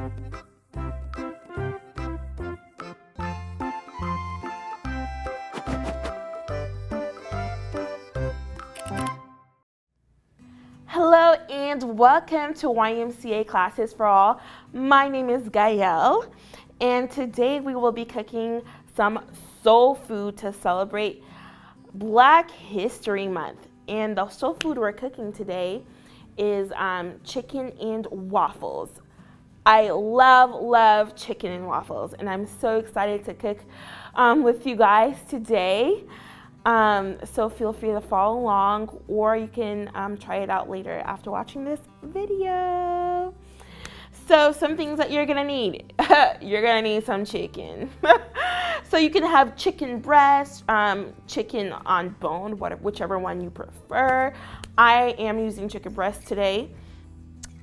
Hello and welcome to YMCA Classes for All. My name is Gaelle, and today we will be cooking some soul food to celebrate Black History Month. And the soul food we're cooking today is chicken and waffles. I love chicken and waffles, and I'm so excited to cook with you guys today. So feel free to follow along, or you can try it out later after watching this video. So some things that you're gonna need. You're gonna need some chicken. So you can have chicken breast, chicken on bone, whichever one you prefer. I am using chicken breast today.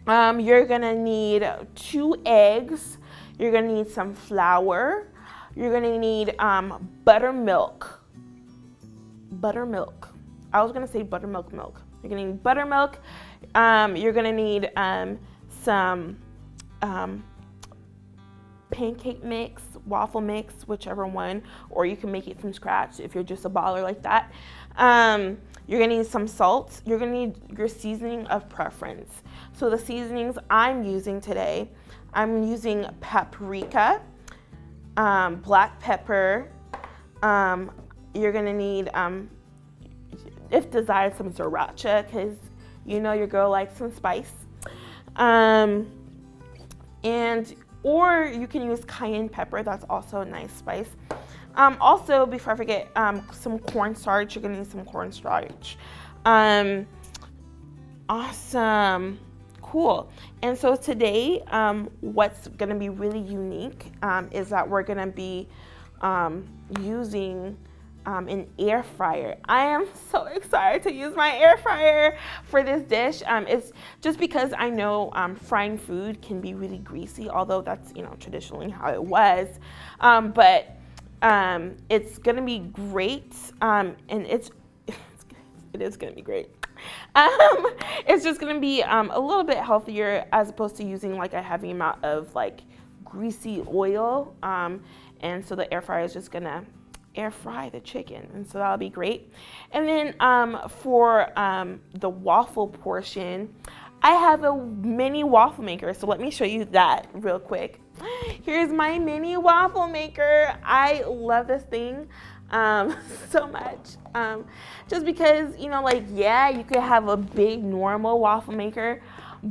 You're gonna need 2 eggs. You're gonna need some flour. You're gonna need buttermilk. I was gonna say buttermilk milk. You're gonna need buttermilk. You're gonna need some pancake mix, waffle mix, whichever one, or you can make it from scratch if you're just a baller like that. You're gonna need some salt. You're gonna need your seasoning of preference. So the seasonings I'm using today, I'm using paprika, black pepper. You're gonna need, if desired, some sriracha, because you know your girl likes some spice. Or you can use cayenne pepper, that's also a nice spice. Also, before I forget, some cornstarch. You're gonna need some cornstarch. Awesome, cool. And so today, what's gonna be really unique is that we're gonna be using an air fryer. I am so excited to use my air fryer for this dish. It's just because I know frying food can be really greasy, although that's, you know, traditionally how it was. But it's gonna be great, and it is gonna be great. It's just gonna be a little bit healthier as opposed to using like a heavy amount of like greasy oil. And so the air fryer is just gonna air fry the chicken, and so that'll be great. And then for the waffle portion, I have a mini waffle maker, so let me show you that real quick. Here's my mini waffle maker. I love this thing so much, just because, you know, like, yeah, you could have a big normal waffle maker,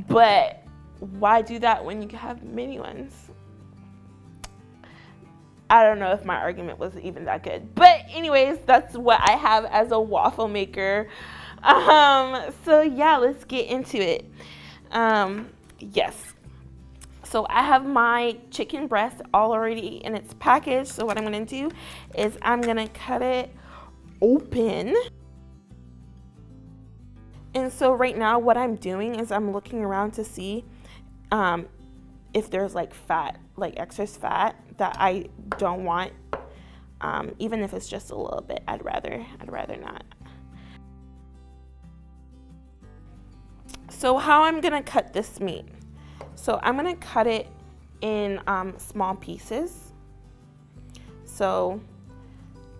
but why do that when you can have mini ones? I don't know if my argument was even that good, but anyways, that's what I have as a waffle maker. So yeah, let's get into it. Yes, so I have my chicken breast already in its package. So what I'm gonna do is I'm gonna cut it open. And so right now what I'm doing is I'm looking around to see if there's like fat, like excess fat that I don't want, even if it's just a little bit. I'd rather not. So how I'm gonna cut this meat? So I'm gonna cut it in small pieces. So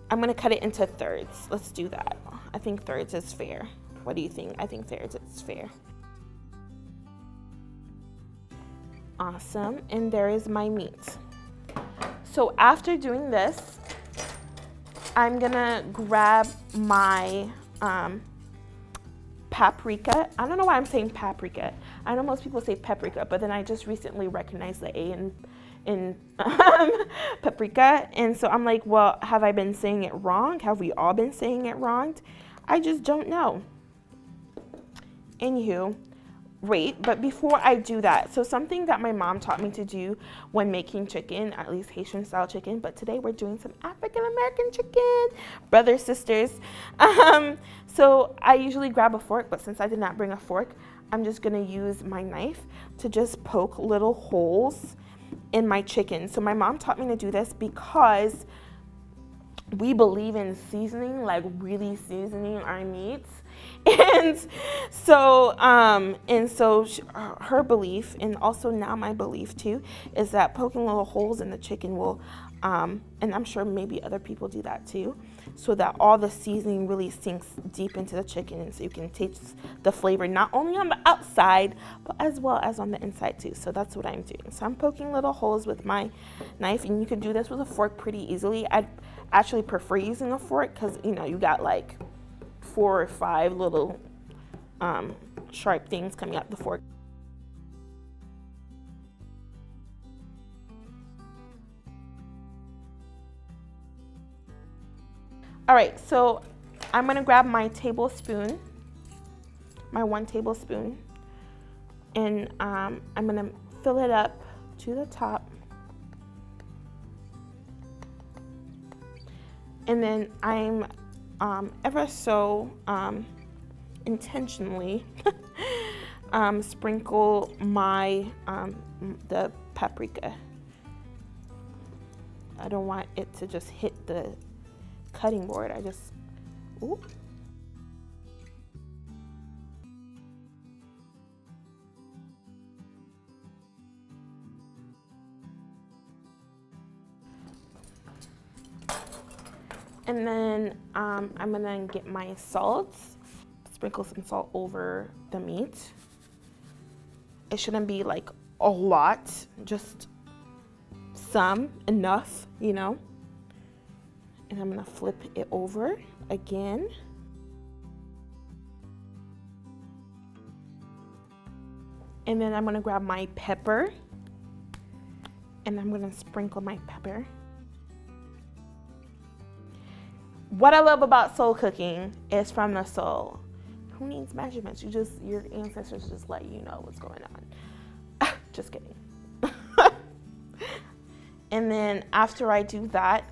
I'm gonna cut it into thirds. Let's do that. I think thirds is fair. What do you think? I think thirds is fair. Awesome, and there is my meat. So after doing this, I'm gonna grab my paprika. I don't know why I'm saying paprika. I know most people say paprika, but then I just recently recognized the A in paprika, and so I'm like, well, have I been saying it wrong? Have we all been saying it wrong? I just don't know. Anywho, wait, but before I do that, so something that my mom taught me to do when making chicken, at least Haitian style chicken, but today we're doing some African American chicken, brothers, sisters. So I usually grab a fork, but since I did not bring a fork, I'm just gonna use my knife to just poke little holes in my chicken. So my mom taught me to do this because we believe in seasoning, like really seasoning our meats. And so her belief, and also now my belief too, is that poking little holes in the chicken will, and I'm sure maybe other people do that too, so that all the seasoning really sinks deep into the chicken, and so you can taste the flavor not only on the outside, but as well as on the inside too. So that's what I'm doing. So I'm poking little holes with my knife, and you can do this with a fork pretty easily. I'd actually prefer using a fork because, you know, you got like 4 or 5 little sharp things coming out the fork. All right, so I'm gonna grab my tablespoon, my 1 tablespoon, and I'm gonna fill it up to the top. And then I'm ever so intentionally sprinkle my the paprika. I don't want it to just hit the cutting board. I just, ooh. And then I'm gonna get my salt, sprinkle some salt over the meat. It shouldn't be like a lot, just some, enough, you know. And I'm gonna flip it over again. And then I'm gonna grab my pepper, and I'm gonna sprinkle my pepper. What I love about soul cooking is from the soul. Who needs measurements? Your ancestors just let you know what's going on. Just kidding. And then after I do that,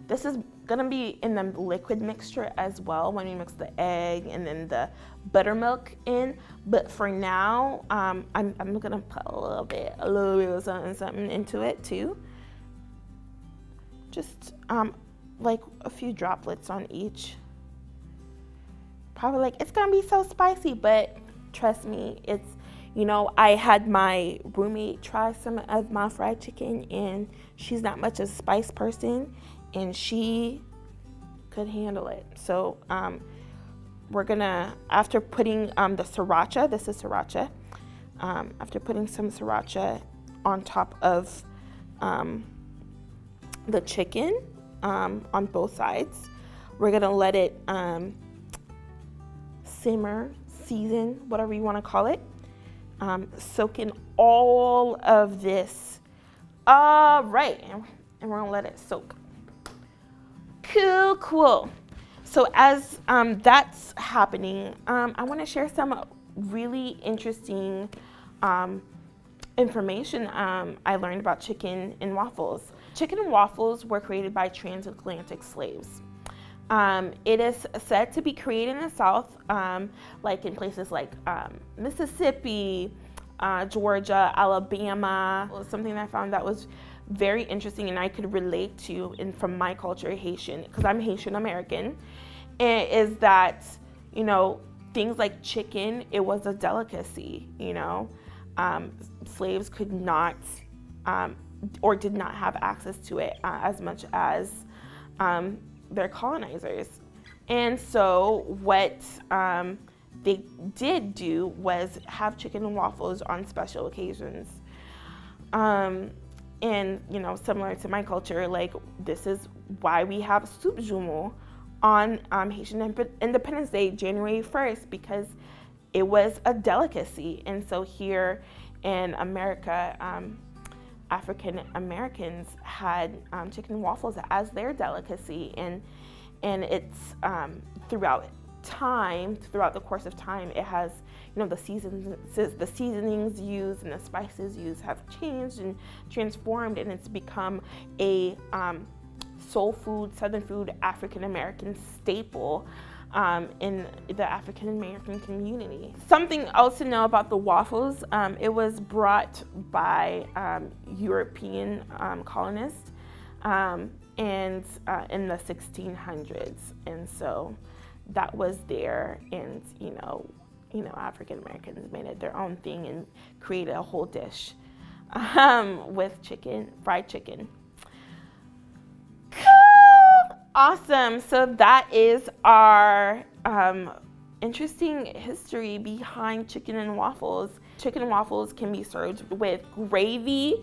this is gonna be in the liquid mixture as well when we mix the egg and then the buttermilk in. But for now, I'm gonna put a little bit of something into it too. Just like a few droplets on each. Probably like, it's gonna be so spicy, but trust me, it's, you know, I had my roommate try some of my fried chicken, and she's not much of a spice person, and she could handle it. So we're gonna, after putting the sriracha, this is sriracha, after putting some sriracha on top of the chicken on both sides, we're gonna let it simmer, season, whatever you wanna call it. Soak in all of this. Right, and we're gonna let it soak. Cool. So as that's happening, I wanna share some really interesting information I learned about chicken and waffles. Chicken and waffles were created by transatlantic slaves. It is said to be created in the South, like in places like Mississippi, Georgia, Alabama. It was something that I found that was very interesting and I could relate to from my culture, Haitian, because I'm Haitian American, and is that, you know, things like chicken, it was a delicacy, you know. Slaves could not or did not have access to it as much as their colonizers. And so what they did do was have chicken and waffles on special occasions. And, you know, similar to my culture, like, this is why we have soup jumeau on Haitian Independence Day, January 1st, because it was a delicacy. And so here in America, African Americans had chicken and waffles as their delicacy, and it's throughout the course of time, it has, you know, the seasonings used and the spices used have changed and transformed, and it's become a soul food, Southern food, African American staple in the African American community. Something else to know about the waffles, it was brought by European colonists and in the 1600s, and so that was there, and African Americans made it their own thing and created a whole dish with fried chicken. Awesome. So that is our interesting history behind chicken and waffles. Chicken and waffles can be served with gravy,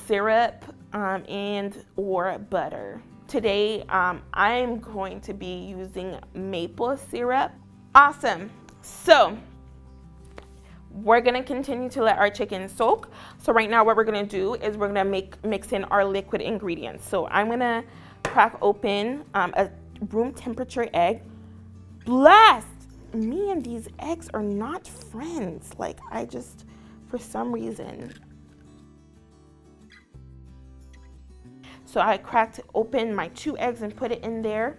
syrup, and or butter. Today, I'm going to be using maple syrup. Awesome. So we're gonna continue to let our chicken soak. So right now what we're gonna do is we're gonna mix in our liquid ingredients. So I'm gonna crack open a room temperature egg. Blast! Me and these eggs are not friends. Like, for some reason. So I cracked open my 2 eggs and put it in there.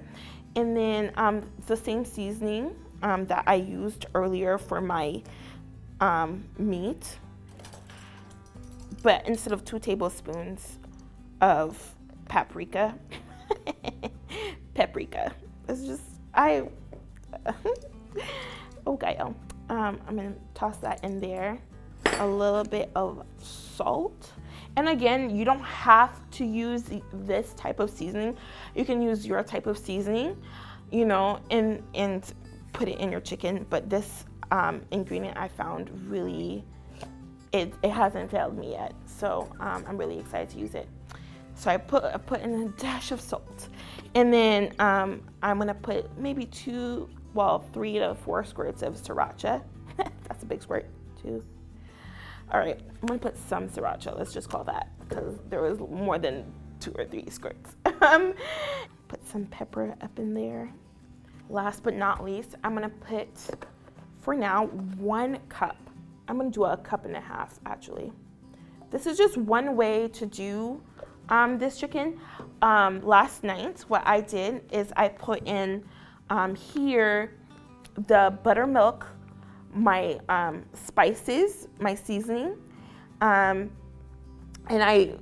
And then the same seasoning that I used earlier for my meat. But instead of 2 tablespoons of paprika. It's just, oh, Gaelle. I'm gonna toss that in there. A little bit of salt. And again, you don't have to use this type of seasoning. You can use your type of seasoning, and put it in your chicken. But this ingredient I found really, it hasn't failed me yet. So I'm really excited to use it. So I put in a dash of salt. And then I'm gonna put maybe 3 to 4 squirts of sriracha. That's a big squirt, 2. All right, I'm gonna put some sriracha, let's just call that, because there was more than 2 or 3 squirts. Put some pepper up in there. Last but not least, I'm gonna put, for now, 1 cup. I'm gonna do a 1.5 cups, actually. This is just one way to do this chicken. Last night, what I did is I put in here the buttermilk, my spices, my seasoning, and I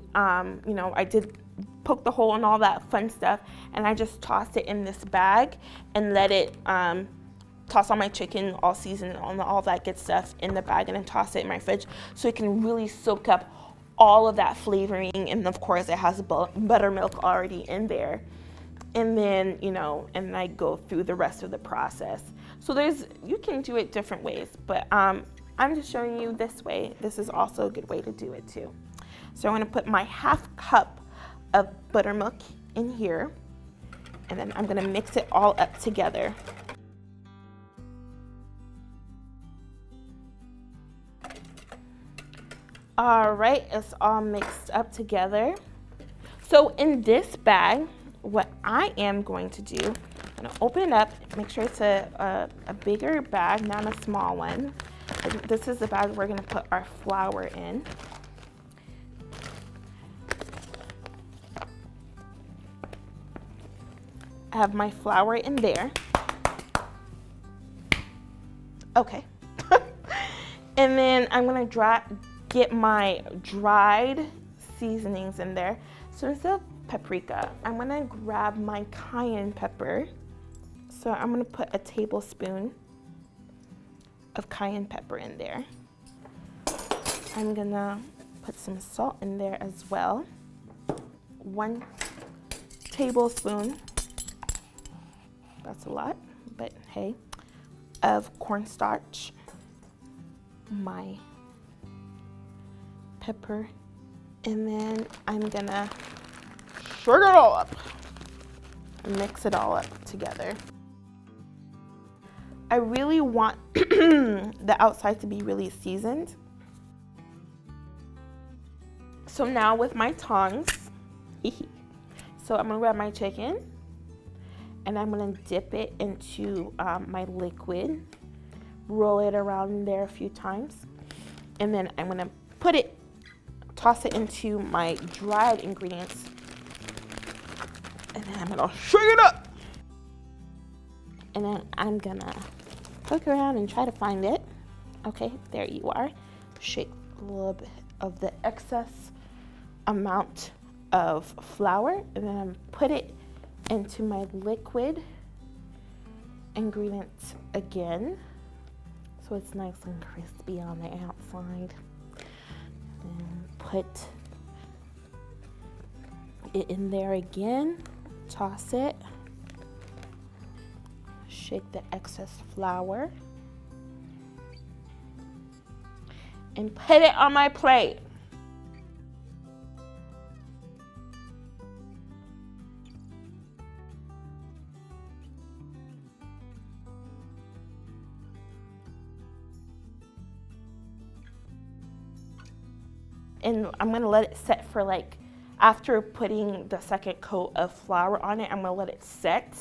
did poke the hole and all that fun stuff, and I just tossed it in this bag and let it toss all my chicken, all seasoned, all that good stuff in the bag, and then toss it in my fridge so it can really soak up all of that flavoring. And of course it has buttermilk already in there. And then, and I go through the rest of the process. So you can do it different ways, but I'm just showing you this way. This is also a good way to do it too. So I'm gonna put my 1/2 cup of buttermilk in here, and then I'm gonna mix it all up together. All right, it's all mixed up together. So in this bag, what I am going to do, I'm gonna open it up, make sure it's a bigger bag, not a small one. This is the bag we're gonna put our flour in. I have my flour in there. Okay. And then I'm gonna get my dried seasonings in there. So instead of paprika, I'm gonna grab my cayenne pepper. So I'm gonna put a tablespoon of cayenne pepper in there. I'm gonna put some salt in there as well. 1 tablespoon, that's a lot, but hey, of cornstarch. My pepper, and then I'm gonna shake it all up, mix it all up together. I really want the outside to be really seasoned. So now with my tongs, so I'm gonna grab my chicken and I'm gonna dip it into my liquid, roll it around in there a few times, and then I'm gonna toss it into my dried ingredients, and then I'm gonna shake it up. And then I'm gonna poke around and try to find it. Okay, there you are. Shake a little bit of the excess amount of flour, and then put it into my liquid ingredient again, so it's nice and crispy on the outside. And put it in there again, toss it, shake the excess flour, and put it on my plate. And I'm gonna let it set for like, after putting the second coat of flour on it, I'm gonna let it set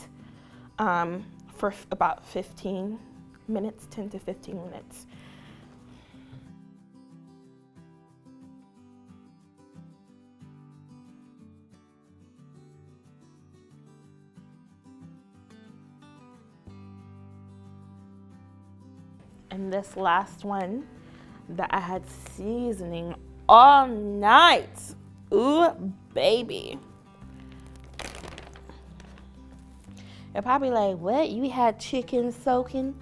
for about 15 minutes, 10 to 15 minutes. And this last one that I had seasoning all night. Ooh, baby. You're probably like, what? You had chicken soaking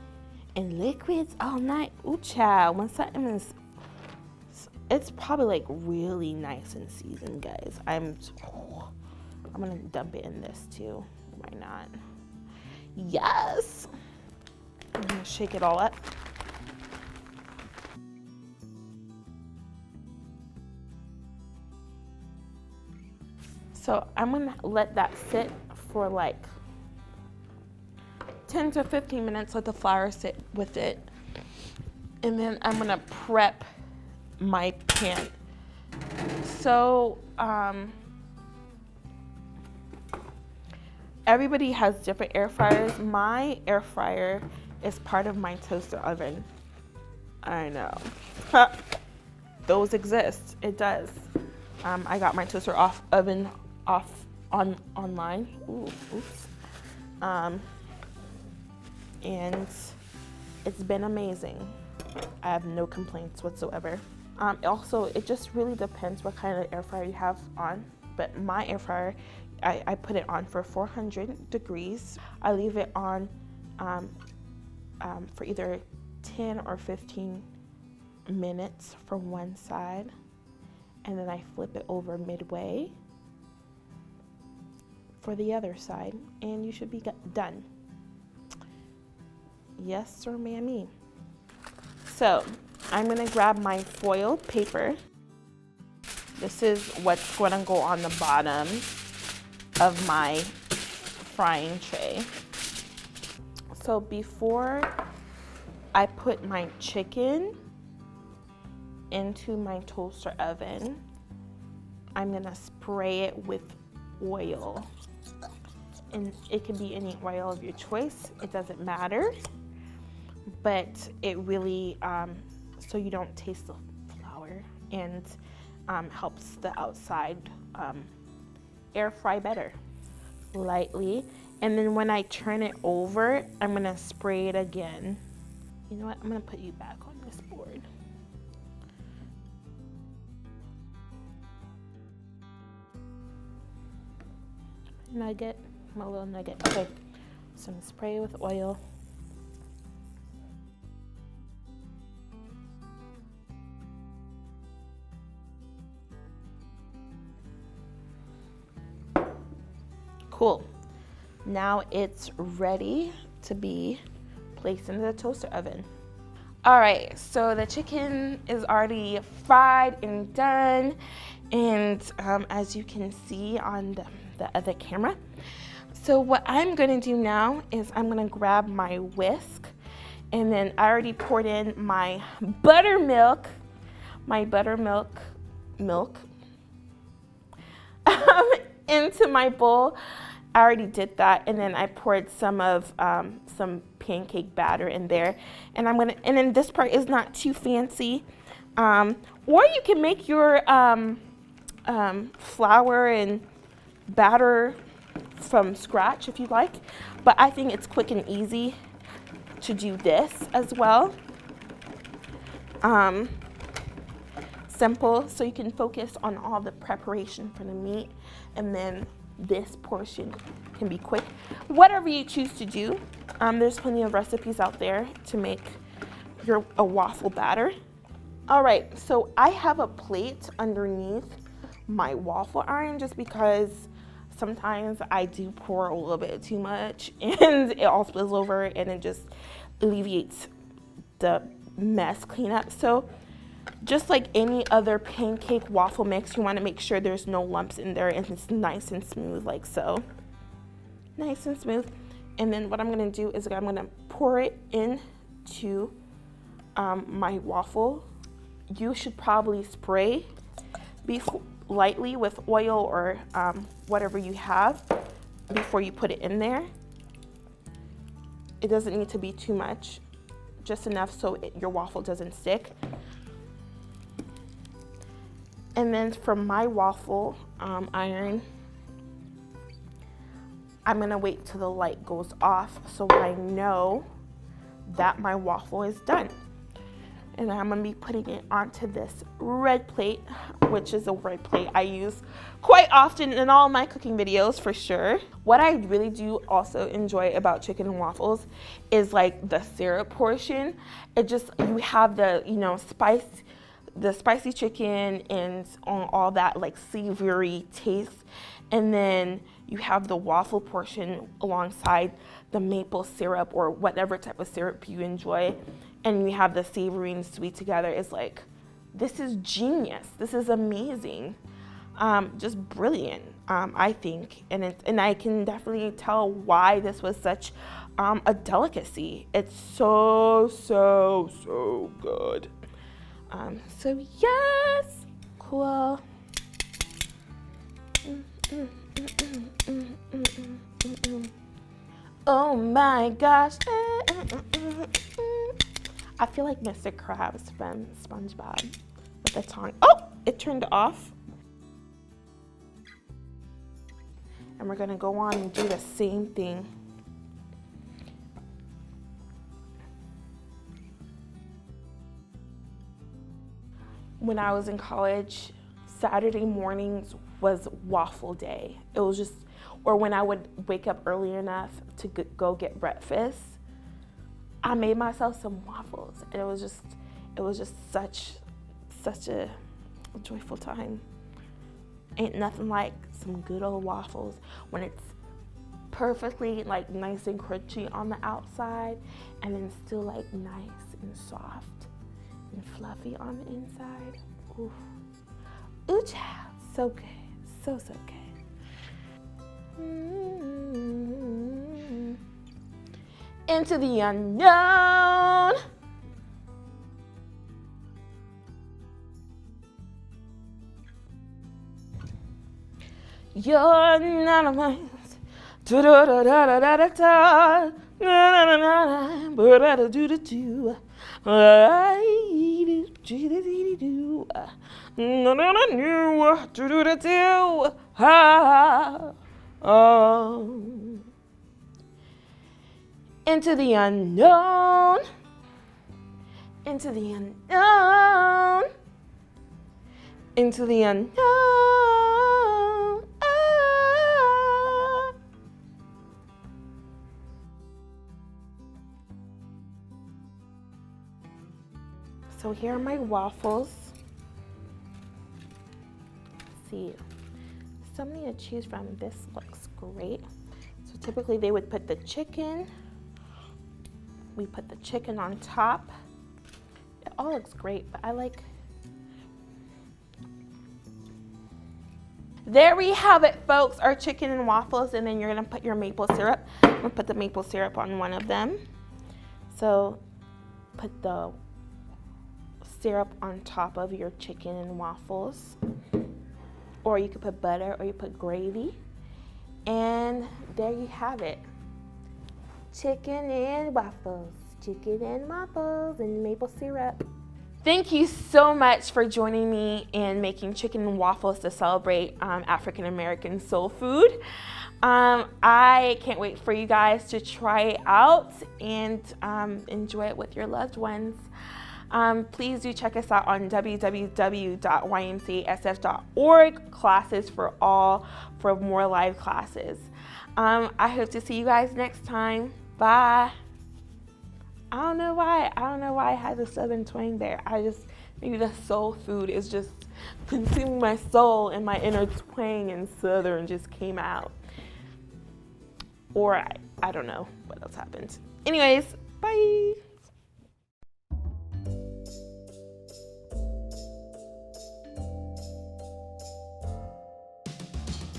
in liquids all night? Ooh, child. When something is, it's probably like really nice and seasoned, guys. I'm gonna dump it in this too. Why not? Yes. I'm gonna shake it all up. So I'm gonna let that sit for like 10 to 15 minutes, let the flour sit with it. And then I'm gonna prep my pan. So everybody has different air fryers. My air fryer is part of my toaster oven. I know. Those exist, it does. I got my toaster oven online. Ooh, oops. And it's been amazing. I have no complaints whatsoever. Also, it just really depends what kind of air fryer you have on. But my air fryer, I put it on for 400 degrees. I leave it on for either 10 or 15 minutes for one side. And then I flip it over midway for the other side, and you should be done. Yes, sir, mammy. So I'm gonna grab my foil paper. This is what's gonna go on the bottom of my frying tray. So before I put my chicken into my toaster oven, I'm gonna spray it with oil. And it can be any oil of your choice, it doesn't matter. But it really, so you don't taste the flour, and helps the outside air fry better. Lightly. And then when I turn it over, I'm gonna spray it again. You know what, I'm gonna put you back on this board. Nugget, my little nugget. Okay, so I'm gonna spray it with oil. Cool. Now it's ready to be placed into the toaster oven. All right, so the chicken is already fried and done, and as you can see on the other camera. So what I'm gonna do now is I'm gonna grab my whisk, and then I already poured in my buttermilk milk into my bowl. I already did that, and then I poured some pancake batter in there, and then this part is not too fancy, or you can make your flour and batter from scratch if you like, but I think it's quick and easy to do this as well. Simple, so you can focus on all the preparation for the meat, and then this portion can be quick. Whatever you choose to do, there's plenty of recipes out there to make a waffle batter. All right, so I have a plate underneath my waffle iron just because sometimes I do pour a little bit too much and it all spills over, and it just alleviates the mess cleanup. So just like any other pancake waffle mix, you want to make sure there's no lumps in there and it's nice and smooth, like so. Nice and smooth. And then what I'm going to do is I'm going to pour it into my waffle. You should probably spray lightly with oil or whatever you have before you put it in there. It doesn't need to be too much, just enough so your waffle doesn't stick. And then from my waffle iron, I'm gonna wait till the light goes off so I know that my waffle is done. And I'm gonna be putting it onto this red plate, which is a red plate I use quite often in all my cooking videos for sure. What I really do also enjoy about chicken and waffles is like the syrup portion. It just, you have the, you know, the spicy chicken and all that like savory taste, and then you have the waffle portion alongside the maple syrup or whatever type of syrup you enjoy, and you have the savory and sweet together. It's like, this is genius. This is amazing. Just brilliant, I think. And I can definitely tell why this was such a delicacy. It's so, so, so good. So yes, cool. Oh my gosh. I feel like Mr. Krabs from SpongeBob with the tongue. Oh, it turned off. And we're gonna go on and do the same thing. When I was in college, Saturday mornings was waffle day. It was just, or when I would wake up early enough to go get breakfast, I made myself some waffles, and it was just such a joyful time. Ain't nothing like some good old waffles when it's perfectly like nice and crunchy on the outside, and then still like nice and soft and fluffy on the inside. Ooh, ooh, child, so good, so good. Into the unknown. You're none of mine. Da da da da da da da. Na na na na. But da do do do. I do do. No no no no. Do do do do. Ha. Oh. Into the unknown. Into the unknown. Into the unknown. Ah. So here are my waffles. Let's see. So many to choose from. This looks great. So typically they would put the chicken. We put the chicken on top. It all looks great, but I like. There we have it, folks, our chicken and waffles, and then you're gonna put your maple syrup. I'm gonna put the maple syrup on one of them. So put the syrup on top of your chicken and waffles. Or you could put butter, or you put gravy. And there you have it. Chicken and waffles, and maple syrup. Thank you so much for joining me in making chicken and waffles to celebrate African American soul food. I can't wait for you guys to try it out and enjoy it with your loved ones. Please do check us out on www.ymcasf.org, classes for all, for more live classes. I hope to see you guys next time. Bye. I don't know why I had the southern twang there. Maybe the soul food is just consuming my soul, and my inner twang and southern just came out. Or I don't know what else happened. Anyways, bye.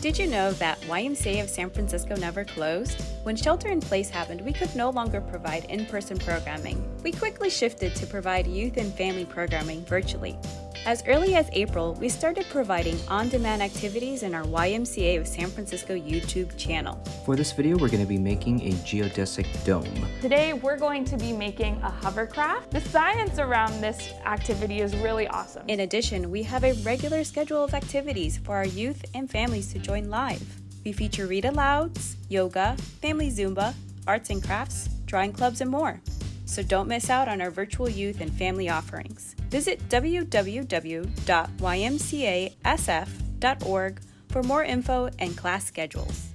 Did you know that YMCA of San Francisco never closed? When shelter in place happened, we could no longer provide in-person programming. We quickly shifted to provide youth and family programming virtually. As early as April, we started providing on-demand activities in our YMCA of San Francisco YouTube channel. For this video, we're going to be making a geodesic dome. Today, we're going to be making a hovercraft. The science around this activity is really awesome. In addition, we have a regular schedule of activities for our youth and families to join live. We feature read-alouds, yoga, family Zumba, arts and crafts, drawing clubs, and more. So don't miss out on our virtual youth and family offerings. Visit www.ymcasf.org for more info and class schedules.